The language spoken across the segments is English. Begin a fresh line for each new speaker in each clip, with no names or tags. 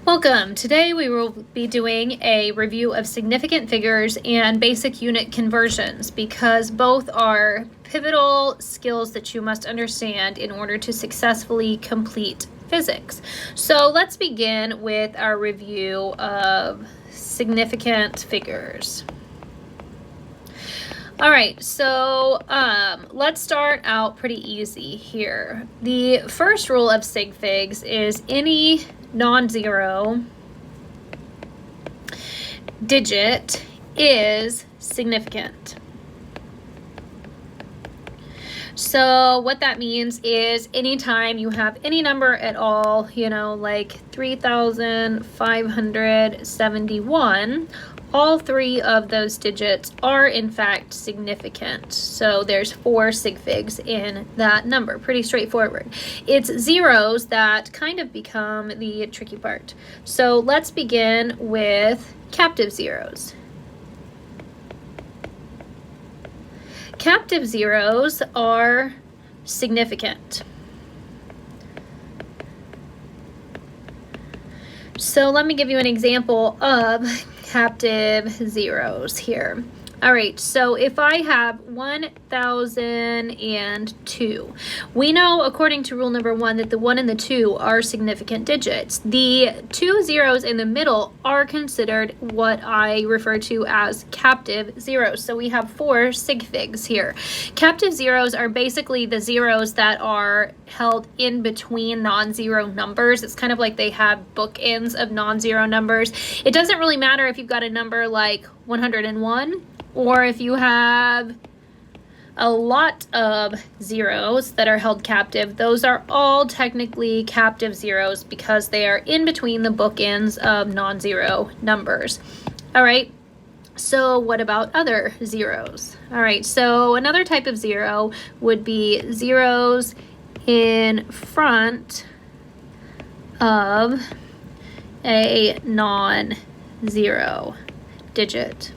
Welcome. Today we will be doing a review of significant figures and basic unit conversions because both are pivotal skills that you must understand in order to successfully complete physics. So let's begin with our review of significant figures. All right, so let's start out pretty easy here. The first rule of sig figs is any non-zero digit is significant. So what that means is anytime you have any number at all, like 3,571, all three of those digits are in fact significant. So there's 4 sig figs in that number. Pretty straightforward. It's zeros that kind of become the tricky part. So let's begin with captive zeros. Captive zeros are significant. So let me give you an example of captive zeros here. All right, so if I have 1,002, we know according to rule number 1 that the 1 and the 2 are significant digits. The 2 zeros in the middle are considered what I refer to as captive zeros. So we have 4 sig figs here. Captive zeros are basically the zeros that are held in between non-zero numbers. It's kind of like they have bookends of non-zero numbers. It doesn't really matter if you've got a number like 101 or if you have a lot of zeros that are held captive. Those are all technically captive zeros because they are in between the bookends of non-zero numbers. All right, so what about other zeros? All right, so another type of zero would be zeros in front of a non-zero digit.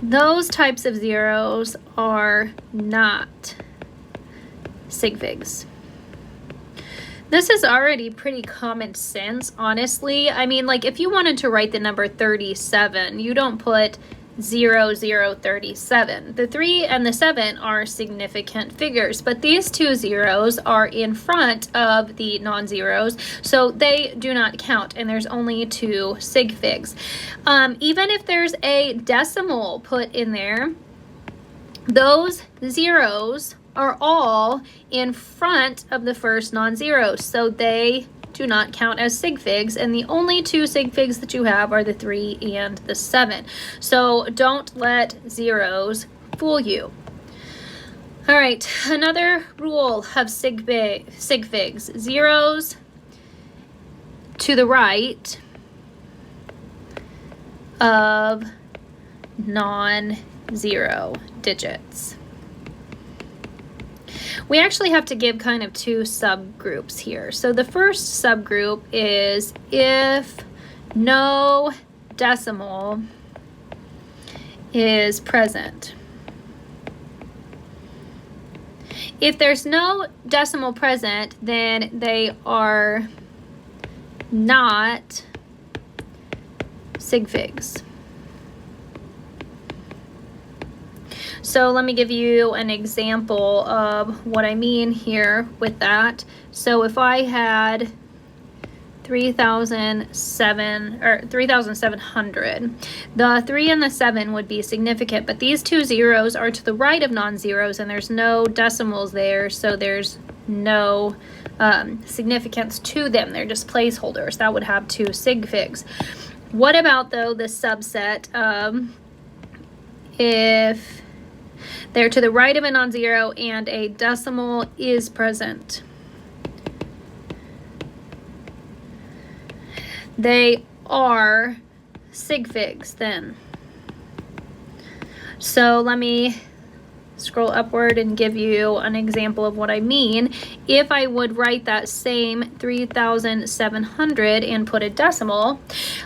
Those types of zeros are not sig figs. This is already pretty common sense, honestly. I mean, like if you wanted to write the number 37, you don't put 0037. The 3 and the 7 are significant figures, but these 2 zeros are in front of the non-zeros, so they do not count, and there's only 2 sig figs. Even if there's a decimal put in there, those zeros are all in front of the first non-zero, so they do not count as sig figs, and the only 2 sig figs that you have are the 3 and the 7. So don't let zeros fool you. All right, another rule of sig figs. Zeros to the right of non-zero digits. We actually have to give kind of 2 subgroups here. So the first subgroup is if no decimal is present. If there's no decimal present, then they are not sig figs. So let me give you an example of what I mean here with that. So if I had 3,700, the 3 and the 7 would be significant, but these 2 zeros are to the right of non-zeros and there's no decimals there, so there's no significance to them. They're just placeholders. That would have 2 sig figs. What about though the subset if they're to the right of a non-zero and a decimal is present? They are sig figs then. So let me scroll upward and give you an example of what I mean. If I would write that same 3,700 and put a decimal,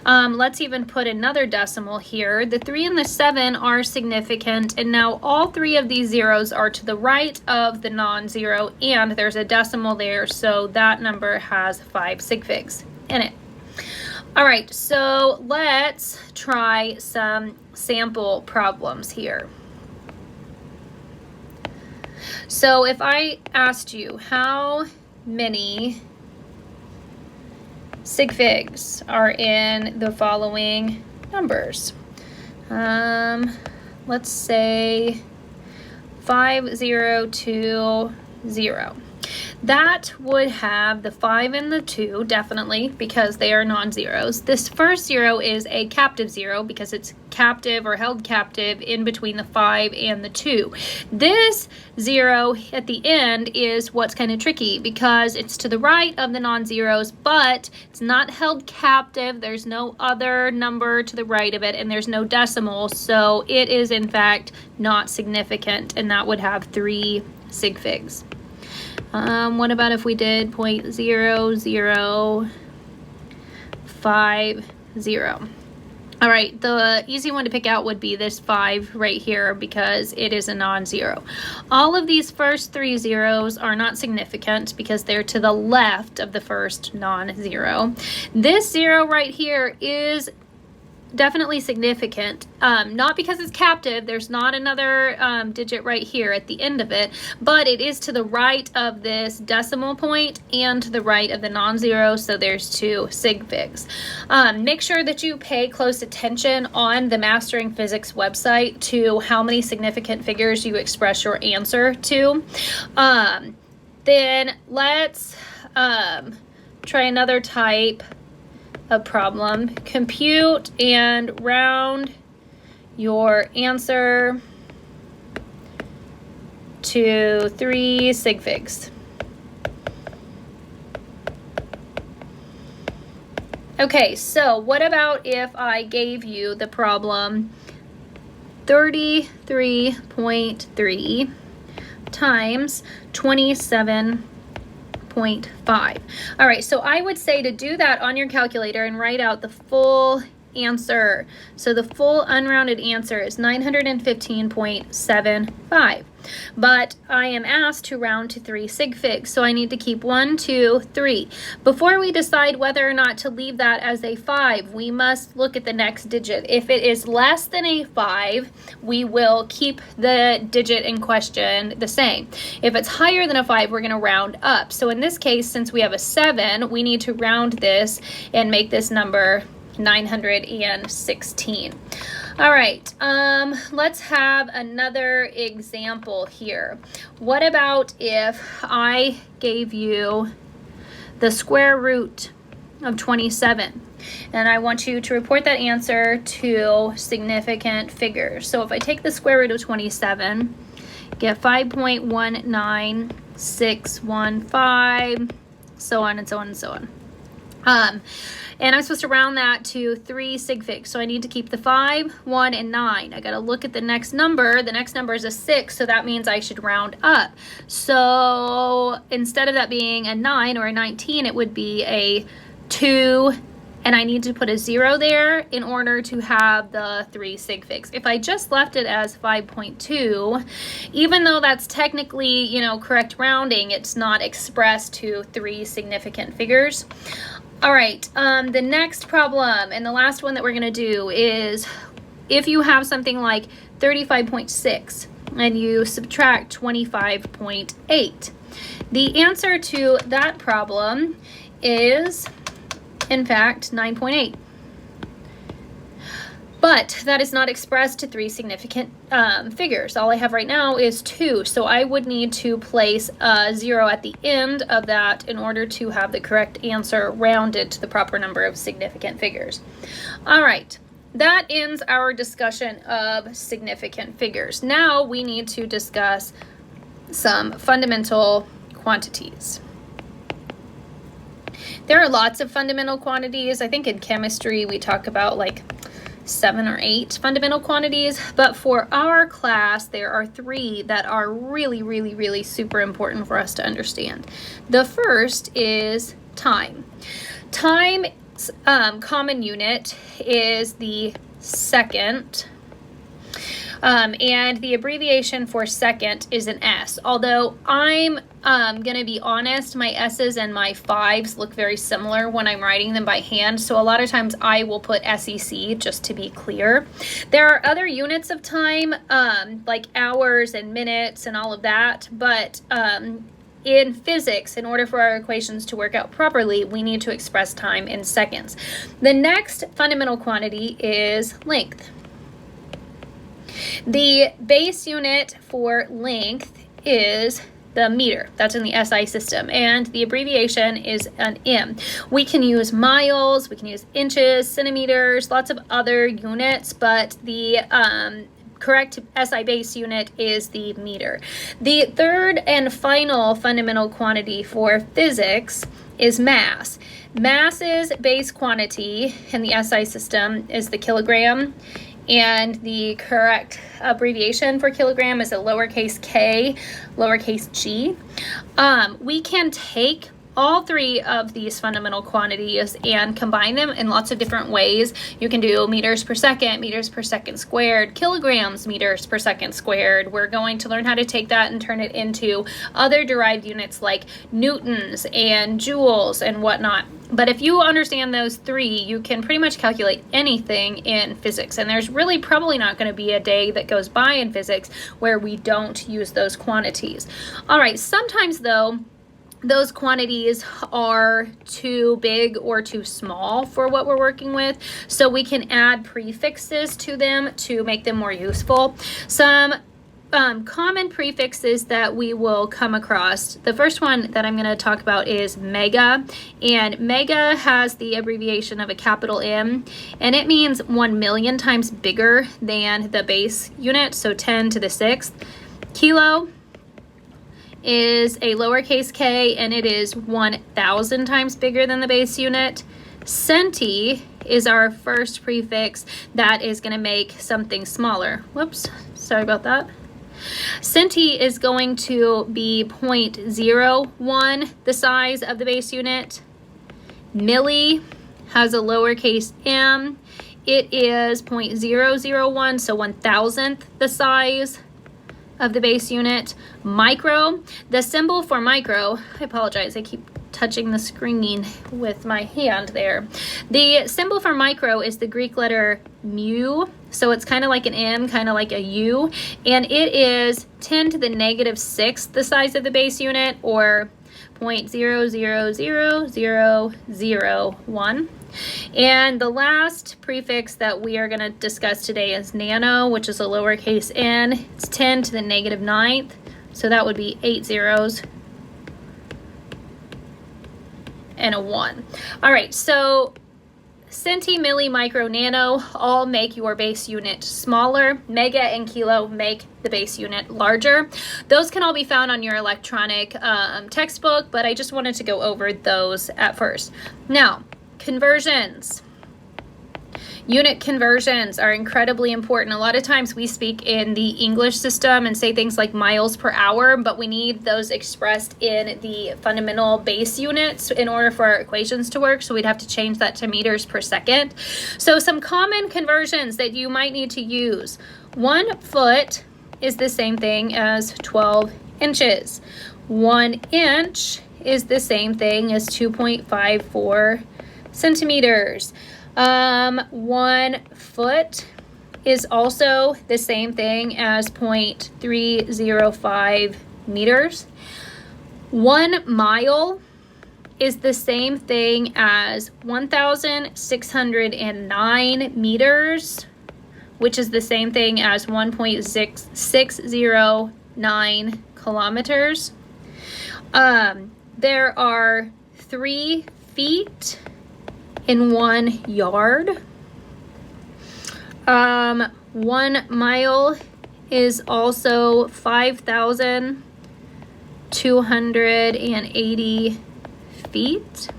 let's even put another decimal here. The 3 and the 7 are significant, and now all 3 of these zeros are to the right of the non-zero, and there's a decimal there, so that number has 5 sig figs in it. All right, so let's try some sample problems here. So if I asked you how many sig figs are in the following numbers, let's say 5020. That would have the 5 and the 2, definitely, because they are non-zeros. This first 0 is a captive 0 because it's captive or held captive in between the 5 and the 2. This 0 at the end is what's kind of tricky because it's to the right of the non-zeros, but it's not held captive. There's no other number to the right of it, and there's no decimal, so it is in fact not significant, and that would have 3 sig figs. What about if we did 0.0050? All right, the easy one to pick out would be this 5 right here because it is a non-zero. All of these first 3 zeros are not significant because they're to the left of the first non-zero. This 0 right here is definitely significant, not because it's captive. There's not another digit right here at the end of it, but it is to the right of this decimal point and to the right of the non-zero, so there's 2 sig figs. Make sure that you pay close attention on the Mastering Physics website to how many significant figures you express your answer to. Then let's try another type a problem. Compute and round your answer to 3 sig figs. Okay, so what about if I gave you the problem 33.3 times 27.5. All right, so I would say to do that on your calculator and write out the full answer. So the full unrounded answer is 915.75. But I am asked to round to 3 sig figs, so I need to keep 1, 2, 3. Before we decide whether or not to leave that as a 5, we must look at the next digit. If it is less than a 5, we will keep the digit in question the same. If it's higher than a 5, we're going to round up. So in this case, since we have a 7, we need to round this and make this number 916. All right, let's have another example here. What about if I gave you the square root of 27, and I want you to report that answer to significant figures? So if I take the square root of 27, get 5.19615, so on and so on and so on. And I'm supposed to round that to 3 sig figs. So I need to keep the 5, 1, and 9. I got to look at the next number. The next number is a 6, so that means I should round up. So instead of that being a 9 or a 19, it would be a 2, and I need to put a 0 there in order to have the 3 sig figs. If I just left it as 5.2, even though that's technically, correct rounding, it's not expressed to 3 significant figures. All right, the next problem and the last one that we're going to do is if you have something like 35.6 and you subtract 25.8. The answer to that problem is, in fact, 9.8. But that is not expressed to 3 significant figures. All I have right now is 2, so I would need to place a 0 at the end of that in order to have the correct answer rounded to the proper number of significant figures. All right, that ends our discussion of significant figures. Now we need to discuss some fundamental quantities. There are lots of fundamental quantities. I think in chemistry we talk about like 7 or 8 fundamental quantities, but for our class there are 3 that are really super important for us to understand. The first is time. Time's common unit is the second. And the abbreviation for second is an S. Although I'm gonna be honest, my S's and my 5s look very similar when I'm writing them by hand, so a lot of times I will put SEC just to be clear. There are other units of time, like hours and minutes and all of that, but in physics, in order for our equations to work out properly, we need to express time in seconds. The next fundamental quantity is length. The base unit for length is the meter. That's in the SI system, and the abbreviation is an M. We can use miles, we can use inches, centimeters, lots of other units, but the correct SI base unit is the meter. The third and final fundamental quantity for physics is mass. Mass's base quantity in the SI system is the kilogram, and the correct abbreviation for kilogram is a lowercase k, lowercase g. We can take all three of these fundamental quantities and combine them in lots of different ways. You can do meters per second squared, kilograms meters per second squared. We're going to learn how to take that and turn it into other derived units like newtons and joules and whatnot. But if you understand those three, you can pretty much calculate anything in physics. And there's really probably not going to be a day that goes by in physics where we don't use those quantities. All right, sometimes though, those quantities are too big or too small for what we're working with, so we can add prefixes to them to make them more useful. Some common prefixes that we will come across. The first one that I'm going to talk about is mega, and mega has the abbreviation of a capital M, and it means 1,000,000 times bigger than the base unit, so 10 to the 6th. Kilo is a lowercase k, and it is 1,000 times bigger than the base unit. Centi is our first prefix that is going to make something smaller. Whoops, sorry about that. Centi is going to be 0.01, the size of the base unit. Milli has a lowercase m. It is 0.001, so 1,000th the size of the base unit. Micro, the symbol for micro, I apologize, I keep touching the screen with my hand there. The symbol for micro is the Greek letter mu, so it's kind of like an M, kind of like a U, and it is 10 to the negative 6th the size of the base unit, or 0.000001. And the last prefix that we are going to discuss today is nano, which is a lowercase n. It's 10 to the negative 9th, so that would be 8 zeros and a 1. All right, so centi, milli, micro, nano all make your base unit smaller. Mega and kilo make the base unit larger. Those can all be found on your electronic textbook, but I just wanted to go over those at first. Now, conversions. Unit conversions are incredibly important. A lot of times we speak in the English system and say things like miles per hour, but we need those expressed in the fundamental base units in order for our equations to work, so we'd have to change that to meters per second. So some common conversions that you might need to use. 1 foot is the same thing as 12 inches. 1 inch is the same thing as 2.54 centimeters. 1 foot is also the same thing as 0.305 meters. 1 mile is the same thing as 1,609 meters, which is the same thing as 1.609 kilometers. There are 3 feet in 1 yard. 1 mile is also 5,280 feet.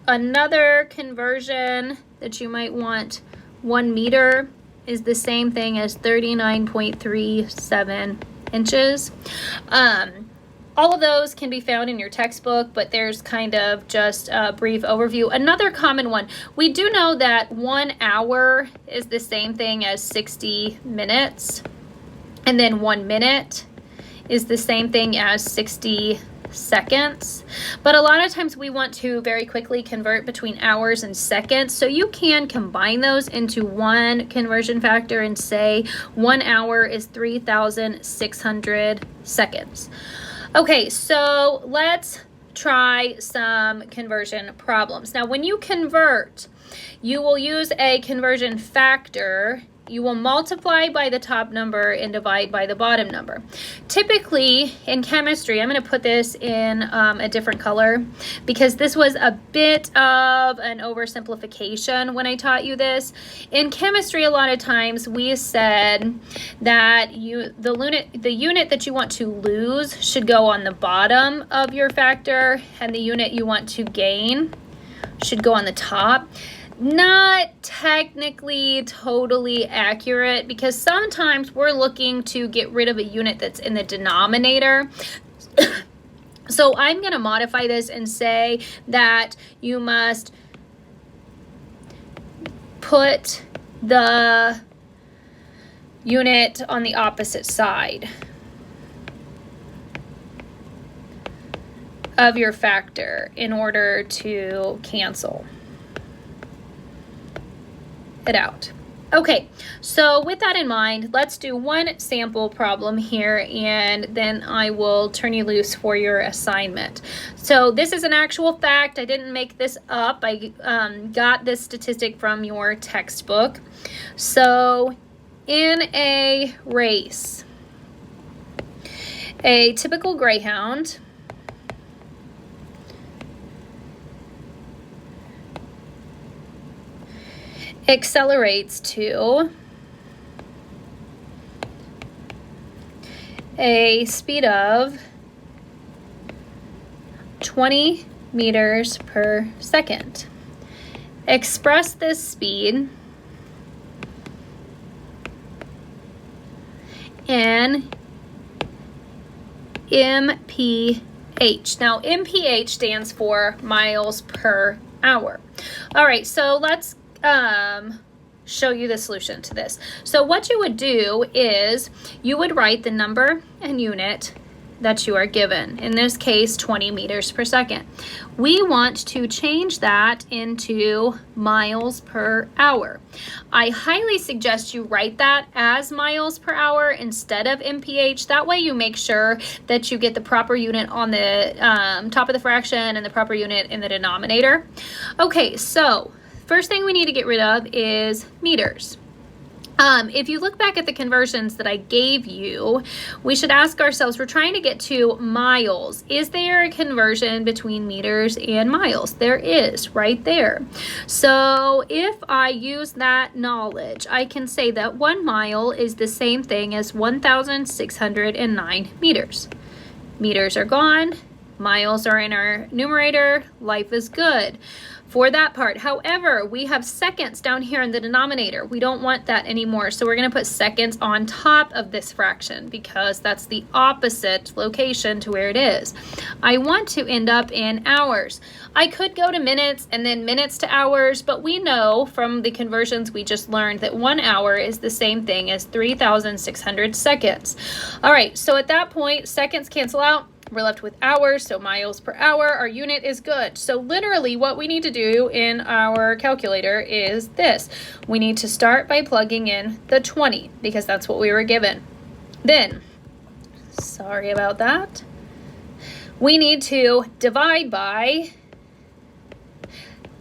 Another conversion that you might want, 1 meter is the same thing as 39.37 inches. All of those can be found in your textbook, but there's kind of just a brief overview. Another common one, we do know that 1 hour is the same thing as 60 minutes, and then 1 minute is the same thing as 60 seconds. But a lot of times we want to very quickly convert between hours and seconds, so you can combine those into one conversion factor and say 1 hour is 3,600 seconds. Okay, so let's try some conversion problems. Now, when you convert, you will use a conversion factor. You will multiply by the top number and divide by the bottom number. Typically, in chemistry, I'm going to put this in a different color because this was a bit of an oversimplification when I taught you this. In chemistry, a lot of times we said that the unit that you want to lose should go on the bottom of your factor, and the unit you want to gain should go on the top. Not technically totally accurate, because sometimes we're looking to get rid of a unit that's in the denominator. So I'm going to modify this and say that you must put the unit on the opposite side of your factor in order to cancel it out. Okay, so with that in mind, let's do one sample problem here, and then I will turn you loose for your assignment. So this is an actual fact. I didn't make this up. I got this statistic from your textbook. So in a race, a typical greyhound accelerates to a speed of 20 meters per second. Express this speed in MPH. Now, MPH stands for miles per hour. All right, so let's show you the solution to this. So what you would do is you would write the number and unit that you are given, in this case 20 meters per second. We want to change that into miles per hour. I highly suggest you write that as miles per hour instead of MPH. That way you make sure that you get the proper unit on the top of the fraction and the proper unit in the denominator. Okay, so first thing we need to get rid of is meters. If you look back at the conversions that I gave you, we should ask ourselves, we're trying to get to miles. Is there a conversion between meters and miles? There is, right there. So if I use that knowledge, I can say that 1 mile is the same thing as 1,609 meters. Meters are gone. Miles are in our numerator. Life is good for that part. However, we have seconds down here in the denominator. We don't want that anymore. So we're going to put seconds on top of this fraction because that's the opposite location to where it is. I want to end up in hours. I could go to minutes and then minutes to hours, but we know from the conversions we just learned that 1 hour is the same thing as 3,600 seconds. All right, so at that point, seconds cancel out. We're left with hours, so miles per hour. Our unit is good. So literally what we need to do in our calculator is this. We need to start by plugging in the 20 because that's what we were given. Then, sorry about that, we need to divide by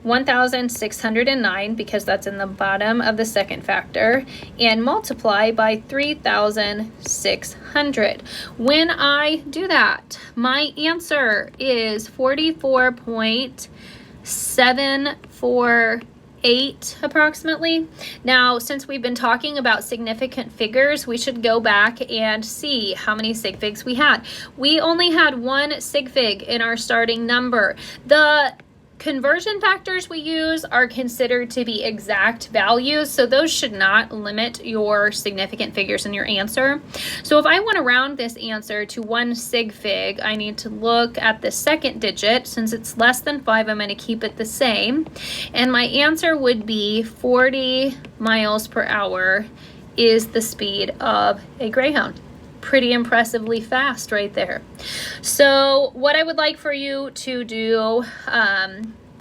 1,609 because that's in the bottom of the second factor, and multiply by 3,600. When I do that, my answer is 44.748 approximately. Now, since we've been talking about significant figures, we should go back and see how many sig figs we had. We only had one sig fig in our starting number. The conversion factors we use are considered to be exact values, so those should not limit your significant figures in your answer. So if I want to round this answer to 1 sig fig, I need to look at the second digit. Since it's less than 5, I'm going to keep it the same, and my answer would be 40 miles per hour is the speed of a Greyhound. Pretty impressively fast right there. So what I would like for you to do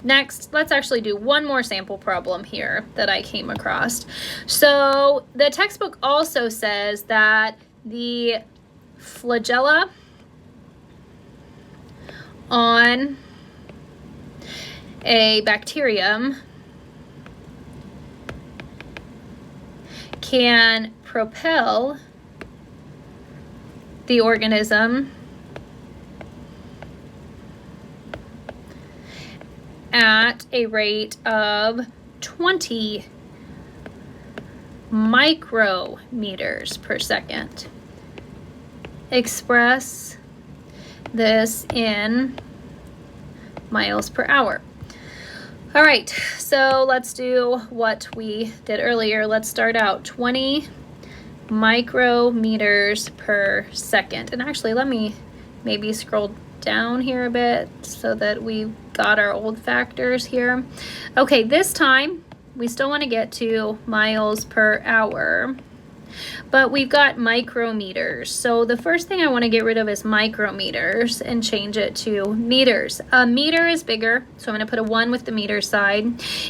next, let's actually do one more sample problem here that I came across. So the textbook also says that the flagella on a bacterium can propel the organism at a rate of 20 micrometers per second. Express this in miles per hour. All right, so let's do what we did earlier. Let's start out 20 micrometers per second. And actually, let me maybe scroll down here a bit so that we've got our old factors here. Okay, this time we still want to get to miles per hour, but we've got micrometers. So the first thing I want to get rid of is micrometers and change it to meters. A meter is bigger, so I'm going to put a 1 with the meter side,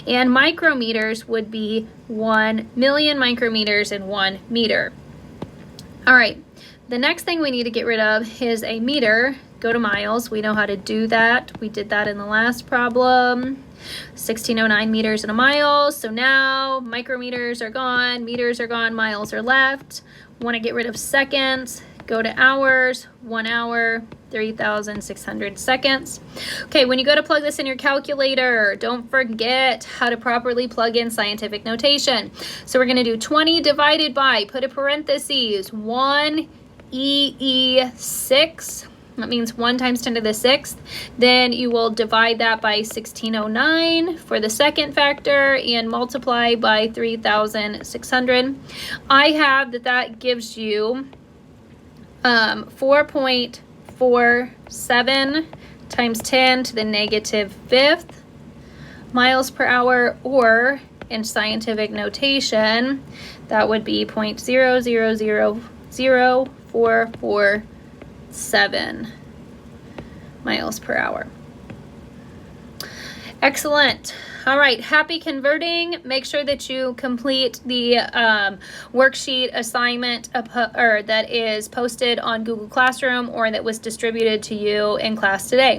and micrometers would be 1 million micrometers in 1 meter. All right, the next thing we need to get rid of is a meter. Go to miles. We know how to do that. We did that in the last problem. 1609 meters in a mile. So now micrometers are gone, meters are gone, miles are left. Want to get rid of seconds. Go to hours. 1 hour, 3,600 seconds. Okay, when you go to plug this in your calculator, don't forget how to properly plug in scientific notation. So we're going to do 20 divided by, put a parentheses, 1 EE6. That means 1 times 10 to the 6th. Then you will divide that by 1609 for the second factor and multiply by 3,600. I have that gives you 4.47 times 10 to the negative 5th miles per hour, or in scientific notation, that would be 0.0000447 miles per hour. Excellent. All right, happy converting. Make sure that you complete the worksheet assignment that is posted on Google Classroom or that was distributed to you in class today.